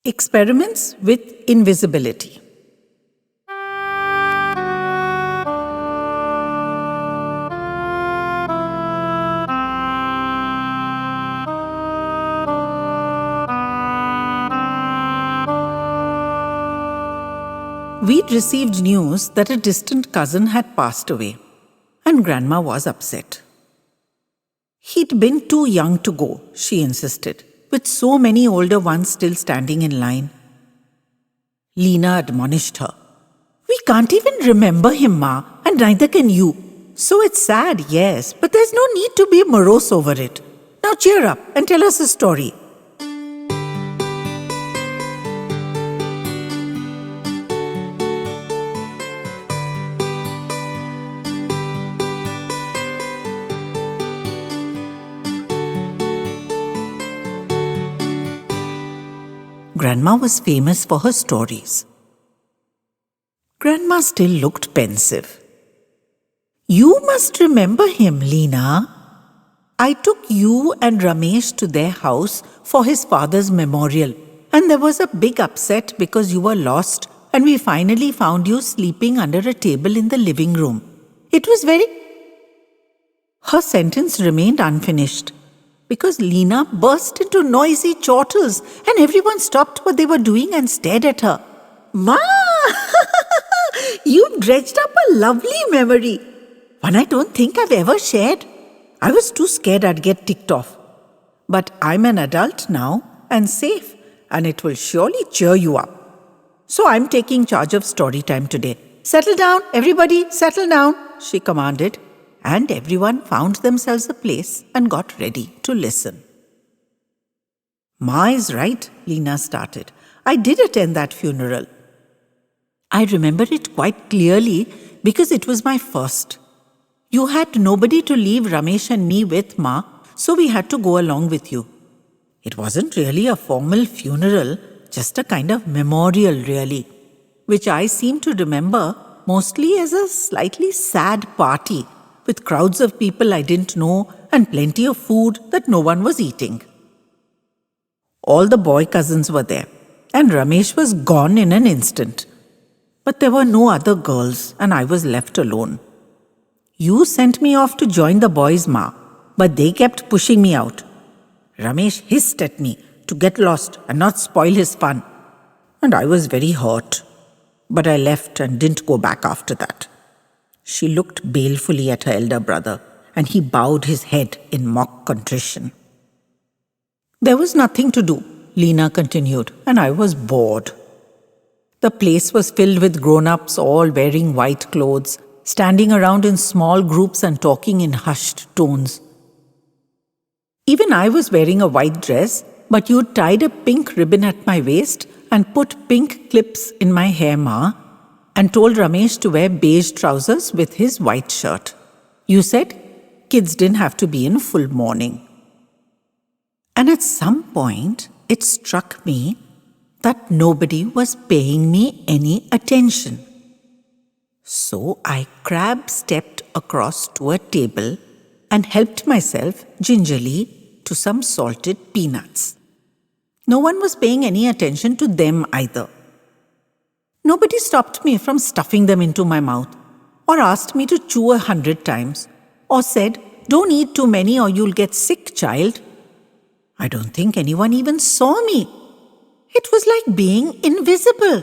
Experiments with invisibility. We'd received news that a distant cousin had passed away, and Grandma was upset. He'd been too young to go, she insisted, with so many older ones still standing in line. Lena admonished her. "We can't even remember him, Ma, and neither can you. So it's sad, yes, but there's no need to be morose over it. Now cheer up and tell us a story." Grandma was famous for her stories. Grandma still looked pensive. "You must remember him, Lena. I took you and Ramesh to their house for his father's memorial, and there was a big upset because you were lost, and we finally found you sleeping under a table in the living room. It was very..." Her sentence remained unfinished because Lena burst into noisy chortles and everyone stopped what they were doing and stared at her. "Ma, you've dredged up a lovely memory. One I don't think I've ever shared. I was too scared I'd get ticked off. But I'm an adult now and safe, and it will surely cheer you up. So I'm taking charge of story time today. Settle down, everybody, settle down," she commanded. And everyone found themselves a place and got ready to listen. "Ma is right," Lena started. "I did attend that funeral. I remember it quite clearly because it was my first. You had nobody to leave Ramesh and me with, Ma, so we had to go along with you. It wasn't really a formal funeral, just a kind of memorial, really, which I seem to remember mostly as a slightly sad party with crowds of people I didn't know and plenty of food that no one was eating. All the boy cousins were there, and Ramesh was gone in an instant. But there were no other girls, and I was left alone. You sent me off to join the boys, Ma, but they kept pushing me out. Ramesh hissed at me to get lost and not spoil his fun, and I was very hurt. But I left and didn't go back after that." She looked balefully at her elder brother, and he bowed his head in mock contrition. "There was nothing to do," Lena continued, "and I was bored. The place was filled with grown-ups all wearing white clothes, standing around in small groups and talking in hushed tones. Even I was wearing a white dress, but you'd tied a pink ribbon at my waist and put pink clips in my hair, Ma, and told Ramesh to wear beige trousers with his white shirt. You said kids didn't have to be in full mourning. And at some point, it struck me that nobody was paying me any attention. So I crab-stepped across to a table and helped myself gingerly to some salted peanuts. No one was paying any attention to them either. Nobody stopped me from stuffing them into my mouth, or asked me to chew 100 times, or said, "Don't eat too many or you'll get sick, child." I don't think anyone even saw me. It was like being invisible.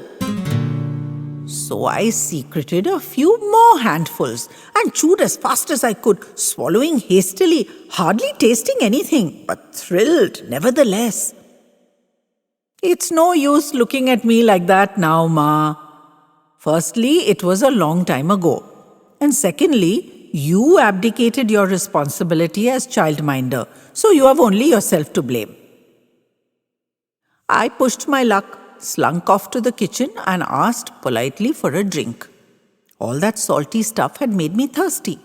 So I secreted a few more handfuls and chewed as fast as I could, swallowing hastily, hardly tasting anything, but thrilled nevertheless. It's no use looking at me like that now, Ma. Firstly, it was a long time ago. And secondly, you abdicated your responsibility as childminder, so you have only yourself to blame. I pushed my luck, slunk off to the kitchen and asked politely for a drink. All that salty stuff had made me thirsty.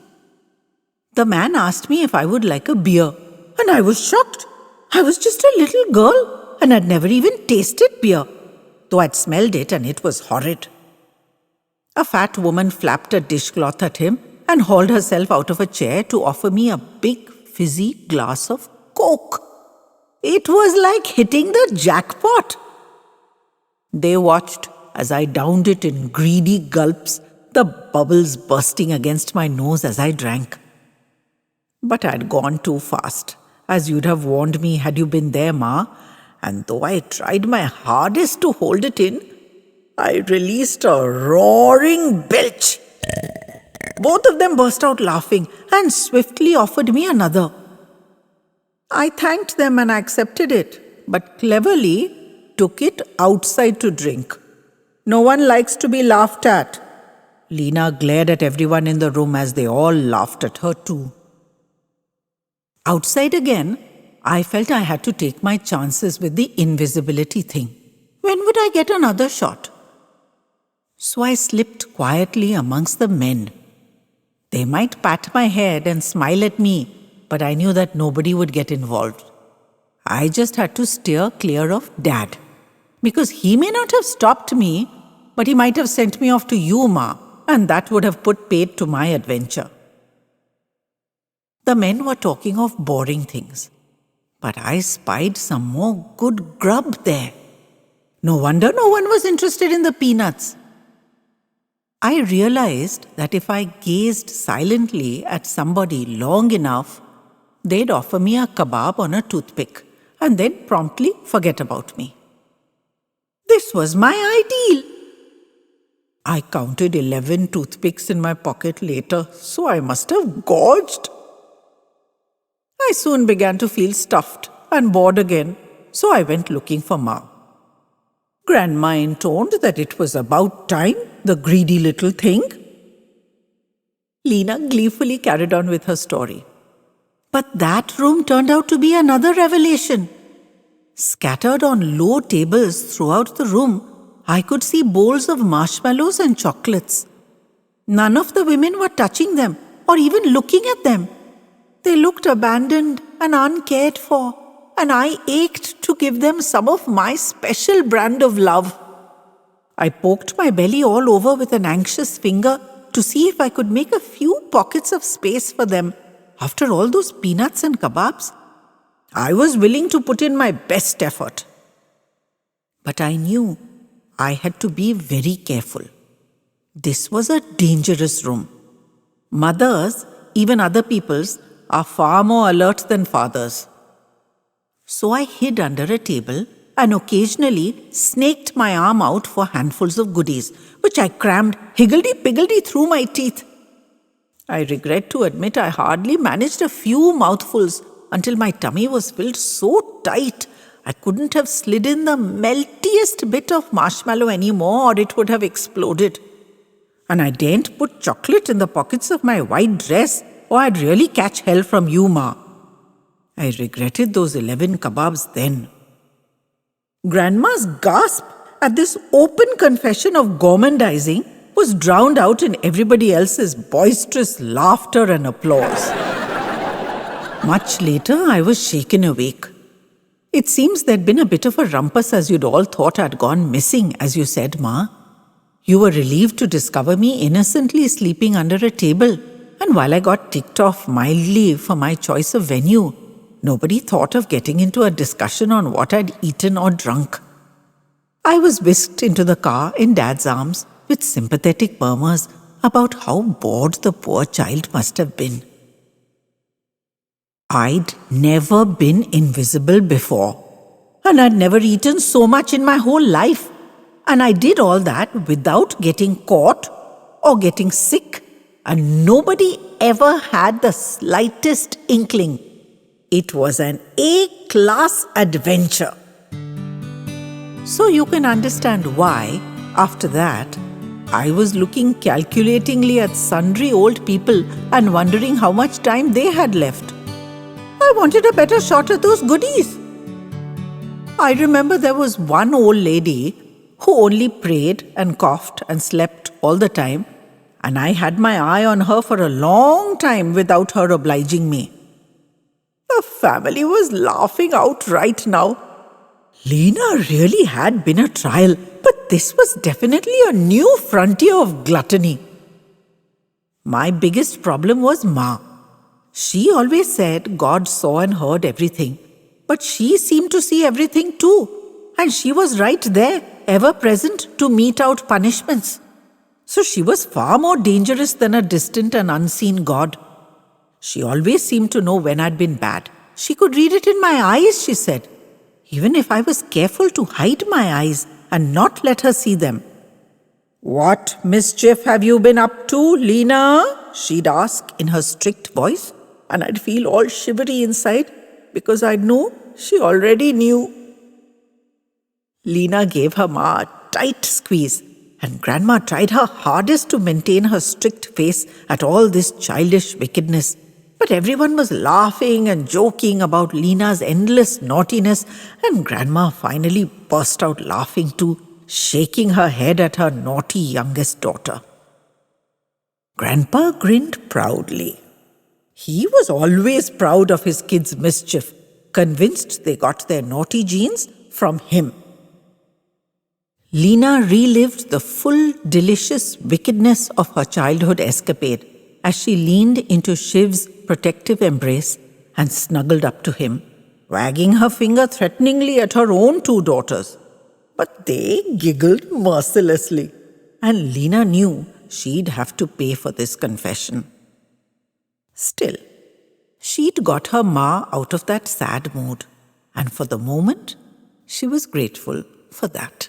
The man asked me if I would like a beer, and I was shocked. I was just a little girl and I'd never even tasted beer, though I'd smelled it and it was horrid. A fat woman flapped a dishcloth at him and hauled herself out of a chair to offer me a big fizzy glass of Coke. It was like hitting the jackpot. They watched as I downed it in greedy gulps, the bubbles bursting against my nose as I drank. But I'd gone too fast, as you'd have warned me had you been there, Ma, and though I tried my hardest to hold it in, I released a roaring belch. Both of them burst out laughing and swiftly offered me another. I thanked them and accepted it, but cleverly took it outside to drink. No one likes to be laughed at. Lena glared at everyone in the room as they all laughed at her too. Outside again, I felt I had to take my chances with the invisibility thing. When would I get another shot? So I slipped quietly amongst the men. They might pat my head and smile at me, but I knew that nobody would get involved. I just had to steer clear of Dad, because he may not have stopped me, but he might have sent me off to you, Ma, and that would have put paid to my adventure. The men were talking of boring things, but I spied some more good grub there. No wonder no one was interested in the peanuts. I realized that if I gazed silently at somebody long enough, they'd offer me a kebab on a toothpick and then promptly forget about me. This was my ideal. I counted 11 toothpicks in my pocket later, so I must have gorged. I soon began to feel stuffed and bored again, so I went looking for Ma. Grandma intoned that it was about time, the greedy little thing. Lena gleefully carried on with her story. But that room turned out to be another revelation. Scattered on low tables throughout the room, I could see bowls of marshmallows and chocolates. None of the women were touching them or even looking at them. They looked abandoned and uncared for, and I ached to give them some of my special brand of love. I poked my belly all over with an anxious finger to see if I could make a few pockets of space for them. After all those peanuts and kebabs, I was willing to put in my best effort. But I knew I had to be very careful. This was a dangerous room. Mothers, even other people's, are far more alert than fathers. So I hid under a table and occasionally snaked my arm out for handfuls of goodies, which I crammed higgledy-piggledy through my teeth. I regret to admit I hardly managed a few mouthfuls until my tummy was filled so tight I couldn't have slid in the meltiest bit of marshmallow anymore or it would have exploded. And I daren't put chocolate in the pockets of my white dress or I'd really catch hell from you, Ma. I regretted those 11 kebabs then. Grandma's gasp at this open confession of gormandizing was drowned out in everybody else's boisterous laughter and applause. Much later, I was shaken awake. It seems there'd been a bit of a rumpus as you'd all thought I'd gone missing, as you said, Ma. You were relieved to discover me innocently sleeping under a table, and while I got ticked off mildly for my choice of venue, nobody thought of getting into a discussion on what I'd eaten or drunk. I was whisked into the car in Dad's arms with sympathetic murmurs about how bored the poor child must have been. I'd never been invisible before, and I'd never eaten so much in my whole life. And I did all that without getting caught or getting sick, and nobody ever had the slightest inkling. It was an A-class adventure. So you can understand why, after that, I was looking calculatingly at sundry old people and wondering how much time they had left. I wanted a better shot at those goodies. I remember there was one old lady who only prayed and coughed and slept all the time, and I had my eye on her for a long time without her obliging me. The family was laughing outright now. Lena really had been a trial, but this was definitely a new frontier of gluttony. My biggest problem was Ma. She always said God saw and heard everything, but she seemed to see everything too, and she was right there, ever present to mete out punishments. So she was far more dangerous than a distant and unseen god. She always seemed to know when I'd been bad. She could read it in my eyes, she said, even if I was careful to hide my eyes and not let her see them. "What mischief have you been up to, Lena?" she'd ask in her strict voice, and I'd feel all shivery inside because I'd know she already knew. Lena gave her ma a tight squeeze, and Grandma tried her hardest to maintain her strict face at all this childish wickedness. But everyone was laughing and joking about Lena's endless naughtiness, and Grandma finally burst out laughing too, shaking her head at her naughty youngest daughter. Grandpa grinned proudly. He was always proud of his kids' mischief, convinced they got their naughty genes from him. Lena relived the full, delicious wickedness of her childhood escapade as she leaned into Shiv's protective embrace and snuggled up to him, wagging her finger threateningly at her own two daughters. But they giggled mercilessly, and Lena knew she'd have to pay for this confession. Still, she'd got her ma out of that sad mood, and for the moment, she was grateful for that.